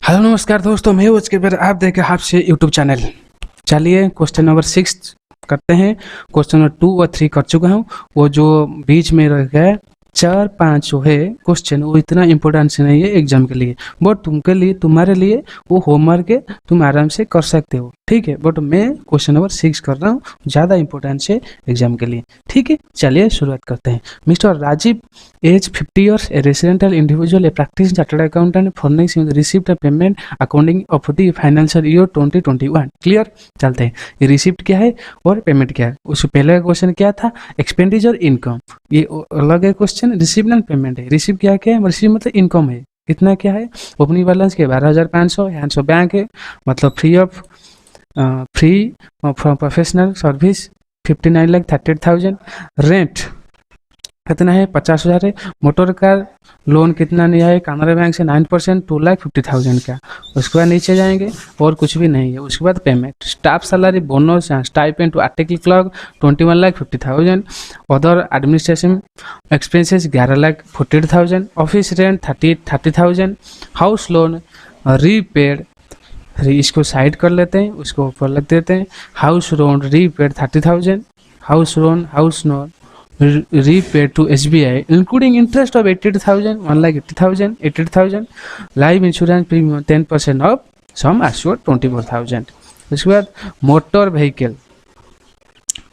Hello नमस्कार दोस्तों, मैं उसके बाद आप देखें आपसे यूट्यूब चैनल। चलिए क्वेश्चन नंबर 6 करते हैं। क्वेश्चन नंबर 2 और 3 कर चुका हूँ। वो जो बीच में रह गया 4-5 जो है क्वेश्चन, वो इतना इम्पोर्टेंट नहीं है एग्जाम के लिए, बट तुमके लिए तुम्हारे लिए वो होमवर्क है, तुम आराम से कर सकते हो, ठीक है। बट मैं क्वेश्चन नंबर 6 कर रहा हूँ, ज़्यादा इंपॉर्टेंट है एग्जाम के लिए, ठीक है। चलिए शुरुआत करते हैं। Mister Rajeev age 50 years, a residential individual, a practicing chartered accountant, furnishing received a payment accounting of the financial year 2021। Clear. चलते हैं, ये रिसिप्ट क्या है और पेमेंट क्या है। उससे पहले का क्वेश्चन क्या था, एक्सपेंडिचर इनकम, ये अलग है क्वेश्चन। रिसिप्ट एंड पेमेंट है। रिसिप्ट क्या है, रिसिप्ट मतलब इनकम है, कितना क्या है, ओपनिंग बैलेंस के 12,500, हैंड ऑफ बैंक है, मतलब free from professional service 59,38,000। Rent कितना है, 50,000 है। मोटर कार लोन कितना नहीं है, कैनरा बैंक से 9%, 2,50,000 का। उसके बाद नीचे जाएंगे और कुछ भी नहीं है। उसके बाद payment, staff salary, bonus, stipend to article clerk 21,50,000। Other administration expenses 11,48,000। Office rent 30,000। House loan repaid, इसको साइड कर लेते हैं, उसको ऊपर लग देते हैं। House loan repaid 30,000। House loan repaid to SBI including interest of 88,000, 1,80,000। life insurance premium 10% of sum assured 24,000। उसके बाद मोटर व्हीकल,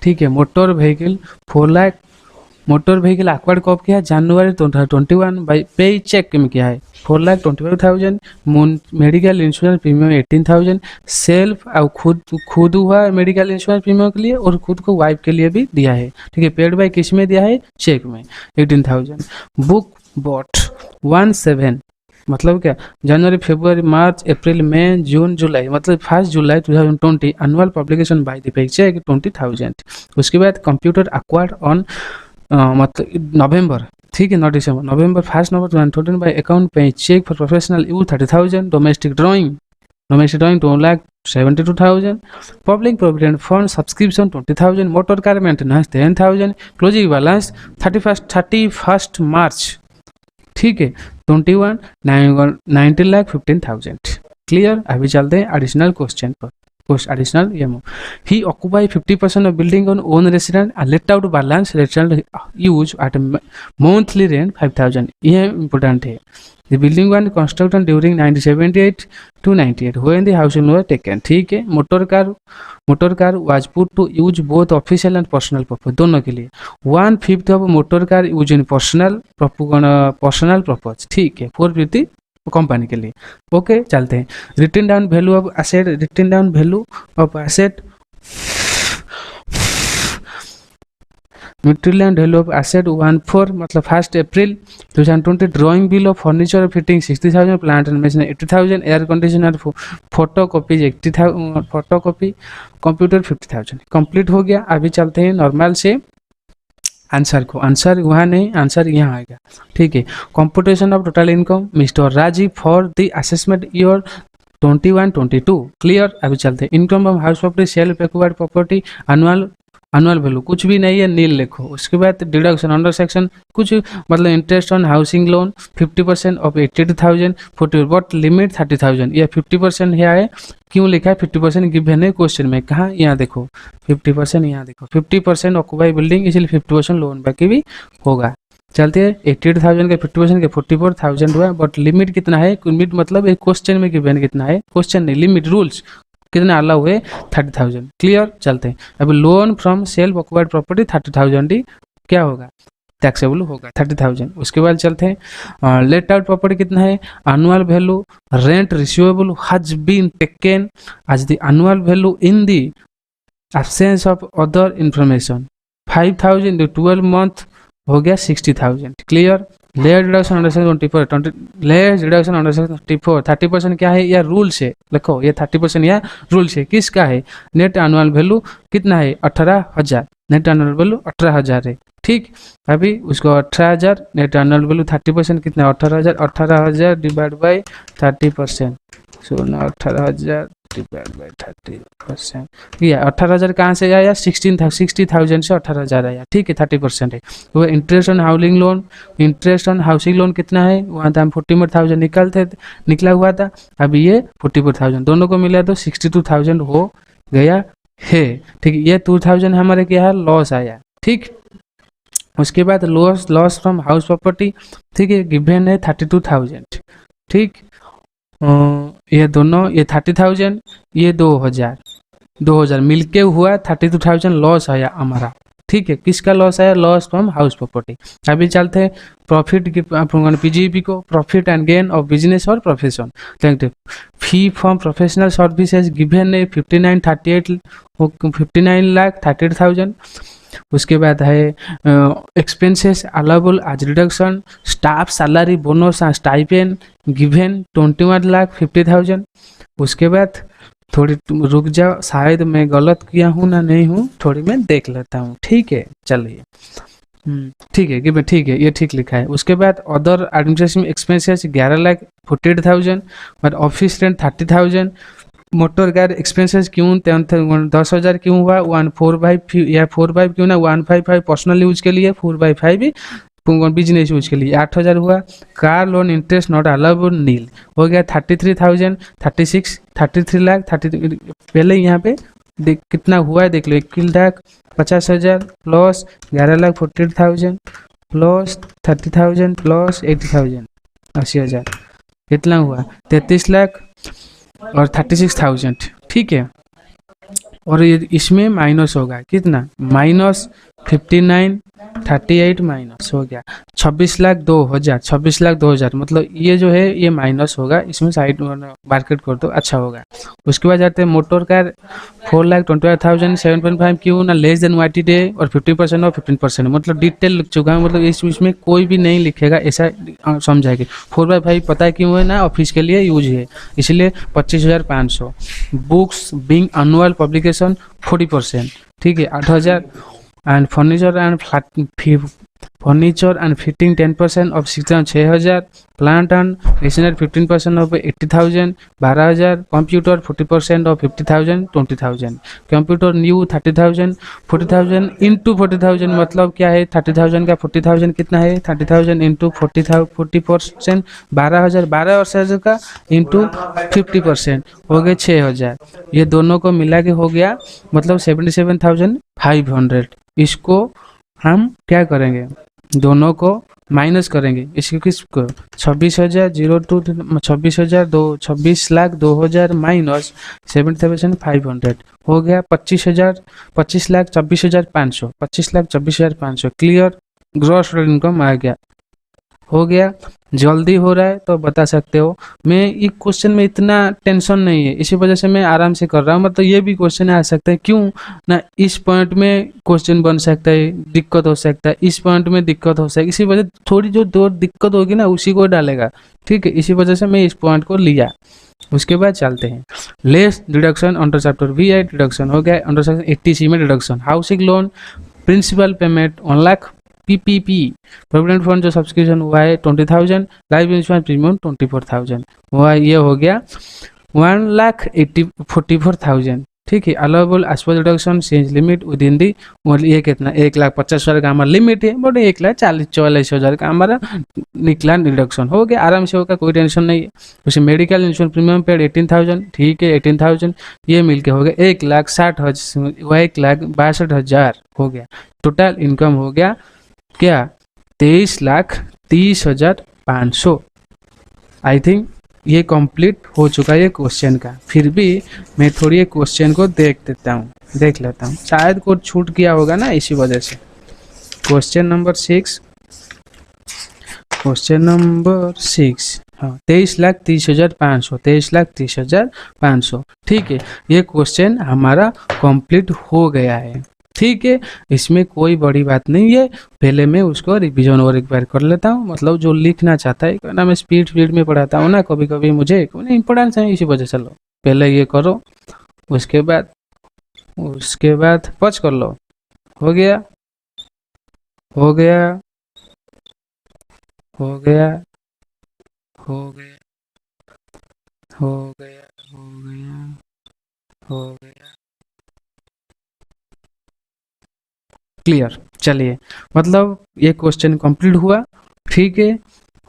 ठीक है, motor vehicle 4 lakh. Motor vehicle acquired कब किया है, जनवरी 2021 बाई पे चेक में किया है, 4,25,000। Medical insurance premium 18,000। सेल्फ और खुद हुआ मेडिकल इंश्योरेंस प्रीमियम के लिए और खुद को वाइफ के लिए भी दिया है, ठीक है। पेड बाई किस में दिया है, चेक में 18,000। बुक बॉट 17, मतलब क्या, जनवरी फरवरी मार्च अप्रैल मई जून जुलाई, मतलब 1 जुलाई 2020 annual publication by the pay check 20,000। उसके बाद कंप्यूटर एक्वायर्ड ऑन मतलब नवंबर, ठीक है, not December, November 1 November 2014 by account पे cheque for professional use 30,000। Domestic drawing 2,72,000। Public provident fund subscription 20,000। Motor car maintenance 10,000। Closing balance 31 March, ठीक है, 19,15,000। Clear. अभी चलते हैं एडिशनल क्वेश्चन पर। Additional he occupy 50% of building on own resident and let out balance resident use at a monthly rent 5,000। ये important है। The building one constructed during 1978 to 98 when the housing was taken, ठीक है। Motor car was put to use both official and personal purpose, दोनों के लिए। 1/5 of motor car use in personal purpose, ठीक है। 4/5 company के लिए। ओके, चलते हैं। Written down value of asset, written down value of asset, material value of asset 14 मतलब 1 अप्रैल 2020। Drawing bill of furniture fitting 60,000। Plant and machine 80,000। Air conditioner photo copies 80,000। Photo copy computer 50,000। Complete हो गया। अभी चलते हैं normal से answer को। Answer वहाँ नहीं, आंसर यहाँ आएगा, ठीक है। Computation of total income mister Rajeev for the assessment year 21-22। Clear. अभी चलते हैं। Income of house property, sell acquired property, annual value कुछ भी नहीं है, नील लिखो। उसके बाद डिडक्शन अंडर सेक्शन कुछ, मतलब interest on housing loan 50% of 80,000। 40 but limit 30,000। यह 50% है, क्यों लिखा है 50% गिवन है क्वेश्चन में, कहाँ, यहाँ देखो 50%, यहाँ देखो 50% ऑक्यूपाई बिल्डिंग, इसलिए 50% लोन बाकी भी होगा। चलते हैं। 88,000 के 50% के 44,000 हुआ, बट लिमिट कितना है, लिमिट मतलब एक क्वेश्चन में गिवन कितना है, क्वेश्चन नहीं, लिमिट रूल्स कितने अलाउ हुए 30,000। क्लियर। चलते हैं। अब loan from self acquired property 30,000 ही क्या होगा, टैक्सेबल होगा 30,000। उसके बाद चलते हैं। लेट आउट प्रॉपर्टी कितना है, annual value rent receivable has been taken as the annual value in the absence of other information 5,000। 12 month हो गया 60,000। Clear. Layer deduction under section 24 layer deduction under section 34 30% क्या है, यह रूल्स है, लिखो ये 30% यह रूल्स है। किसका है, नेट एनुअल वैल्यू कितना है 18,000। नेट एनुअल वैल्यू 18,000 है, ठीक। अभी उसको 18,000 नेट एनुअल वैल्यू 30% कितना है 18,000। 18,000 डिवाइड बाई 30%, 18,000 डिवाइड बाई 30%, ये 18,000 कहाँ से आया, 60,000 से 18,000 आया, ठीक है 30% है। वो interest on housing loan, interest on housing loan कितना है, वहाँ था हम 44,000 निकला हुआ था, अभी ये 44,000 दोनों को मिला तो 62,000 हो गया है, ठीक है। ये 2,000 हमारे क्या है, लॉस आया, ठीक। उसके बाद लॉस फ्रॉम हाउस प्रॉपर्टी, ठीक है, गिवन है 32,000, ठीक। ये दोनों, ये 30,000, ये 2,000 मिलके हुआ 32,000 लॉस आया हमारा, ठीक है। किसका लॉस आया, लॉस फ्रॉम हाउस प्रॉपर्टी। अभी चलते हैं प्रॉफिट की पीजीपी को, profit and gain of business और profession. Fee from professional services given है 59,38,000। उसके बाद है expenses allowable as reduction, staff salary bonus and stipend given 21,50,000। उसके बाद थोड़ी रुक जाओ, शायद मैं गलत किया हूँ ना नहीं हूँ, थोड़ी मैं देख लेता हूँ, ठीक है। चलिए, ठीक है, गिवन ठीक है, ये ठीक लिखा है। उसके बाद other administration expenses 11,48,000, but office rent 30,000, motor car expenses क्यों 10,000 क्यों हुआ, 145 या 45 क्यों ना, 155 पर्सनल यूज के लिए, 4/5 बिजनेस यूज के लिए, 8,000 हुआ। Car loan interest not allowed nil हो गया 33,000, 33 लाख 30, पहले यहाँ पे कितना हुआ है देख लो, 21,50,000 प्लस 11,48,000 प्लस 30,000 प्लस 80,000, 80,000, कितना हुआ 33 लाख और 36,000, ठीक है। और ये इसमें माइनस होगा कितना, -59, 38 माइनस हो गया 26,02,000, 26,02,000, मतलब ये जो है ये माइनस होगा, इसमें साइड मार्केट कर दो, अच्छा होगा। उसके बाद जाते हैं मोटर कार 4,25,000, 7.5 क्यों ना, लेस देन वाईटी डे और 50% और 15%, मतलब डिटेल लिख चुका है, मतलब इसमें कोई भी नहीं लिखेगा, ऐसा समझाएगी। 4/5 पता है क्यों है ना, ऑफिस के लिए यूज है, इसलिए 25,500। बुक्स बिंग एनुअल पब्लिकेशन 40%, ठीक है 8,000। And furniture and fitting 10% of 6,000। Plant and machinery 15% of 80,000, 12,000। Computer 40% of 50,000, 20,000। Computer new 30,000, 40,000 into 40,000, मतलब क्या है 30,000 का 40,000 कितना है, 30,000 इंटू 40%, 12,000, 12,000 का इंटू 50% हो गए 6,000। ये दोनों को मिला के हो गया मतलब 77,500। इसको हम क्या करेंगे, दोनों को माइनस करेंगे, इसको किसको 26,000 माइनस 77,500 हो गया 25,000, 25,24,500, 25,24,500 क्लियर। ग्रॉस इनकम आ गया, हो गया। जल्दी हो रहा है तो बता सकते हो, मैं एक क्वेश्चन में इतना टेंशन नहीं है, इसी वजह से मैं आराम से कर रहा हूँ, मतलब ये भी क्वेश्चन आ सकता है क्यों ना, इस पॉइंट में क्वेश्चन बन सकता है, दिक्कत हो सकता है, इस पॉइंट में दिक्कत हो सकता है, इसी वजह थोड़ी जो दो दिक्कत होगी ना उसी को डालेगा, ठीक है, इसी वजह से मैं इस पॉइंट को लिया। उसके बाद चलते हैं less deduction under chapter V8 deduction हो गया, अंडर सेक्शन 80C में deduction housing loan principal payment 1 lakh, PPP provident fund जो सब्सक्रिप्शन हुआ है 20,000, लाइफ इंश्योरेंस प्रीमियम 24,000 हुआ, ये हो गया 1,44,000, ठीक है। Allowable as per deduction change limit within the, ये कितना 1,50,000 का हमारा लिमिट है, बट 1,44,000 का हमारा निकला डिडक्शन हो गया, आराम से होगा, कोई टेंशन नहीं है। उसे मेडिकल इंश्योरेंस प्रीमियम पेड 18,000, ठीक है 18,000, ये मिलके हो गया 1,60,000, 1,62,000 हो गया। टोटल इनकम हो गया क्या 23,30,500। आई थिंक ये कंप्लीट हो चुका है ये क्वेश्चन का, फिर भी मैं थोड़ी ये क्वेश्चन को देख लेता हूँ, शायद कुछ छूट गया होगा ना, इसी वजह से। क्वेश्चन नंबर 6, हाँ 23,30,500, 23,30,500, ठीक है। ये क्वेश्चन हमारा कंप्लीट हो गया है, ठीक है, इसमें कोई बड़ी बात नहीं है। पहले मैं उसको रिवीजन और एक बार कर लेता हूँ, मतलब जो लिखना चाहता है ना, मैं स्पीड में पढ़ाता हूँ ना, कभी कभी मुझे इम्पोर्टेंस है, इसी वजह से लो पहले ये करो, उसके बाद पच कर लो। हो गया हो गया हो गया हो गया हो गया हो गया हो गया क्लियर। चलिए, मतलब ये क्वेश्चन कंप्लीट हुआ। ठीक है,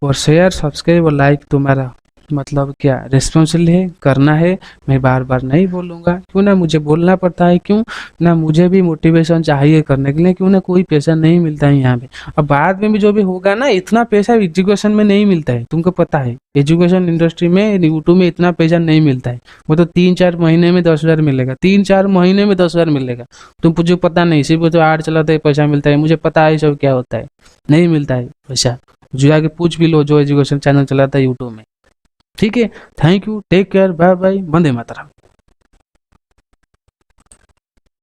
और शेयर सब्सक्राइब और लाइक तुम्हारा मतलब क्या रिस्पॉन्सिबल है, करना है। मैं बार बार नहीं बोलूँगा, क्यों ना मुझे बोलना पड़ता है, क्यों ना मुझे भी मोटिवेशन चाहिए करने के लिए, क्यों ना कोई पैसा नहीं मिलता है यहाँ पे। अब बाद में भी जो भी होगा ना, इतना पैसा एजुकेशन में नहीं मिलता है, तुमको पता है। एजुकेशन इंडस्ट्री में यूट्यूब में इतना पैसा नहीं मिलता है। वो तो 3-4 महीने में 10,000 मिलेगा, 3-4 महीने में 10,000 मिलेगा। तुम मुझे पता नहीं, सिर्फ तो आर्ट चलाते पैसा मिलता है, मुझे पता है सब क्या होता है। नहीं मिलता है पैसा, जो जाके पूछ भी लो जो एजुकेशन चैनल चलाता है यूट्यूब में। ठीक है, thank you, take care, bye bye, Vande Mataram.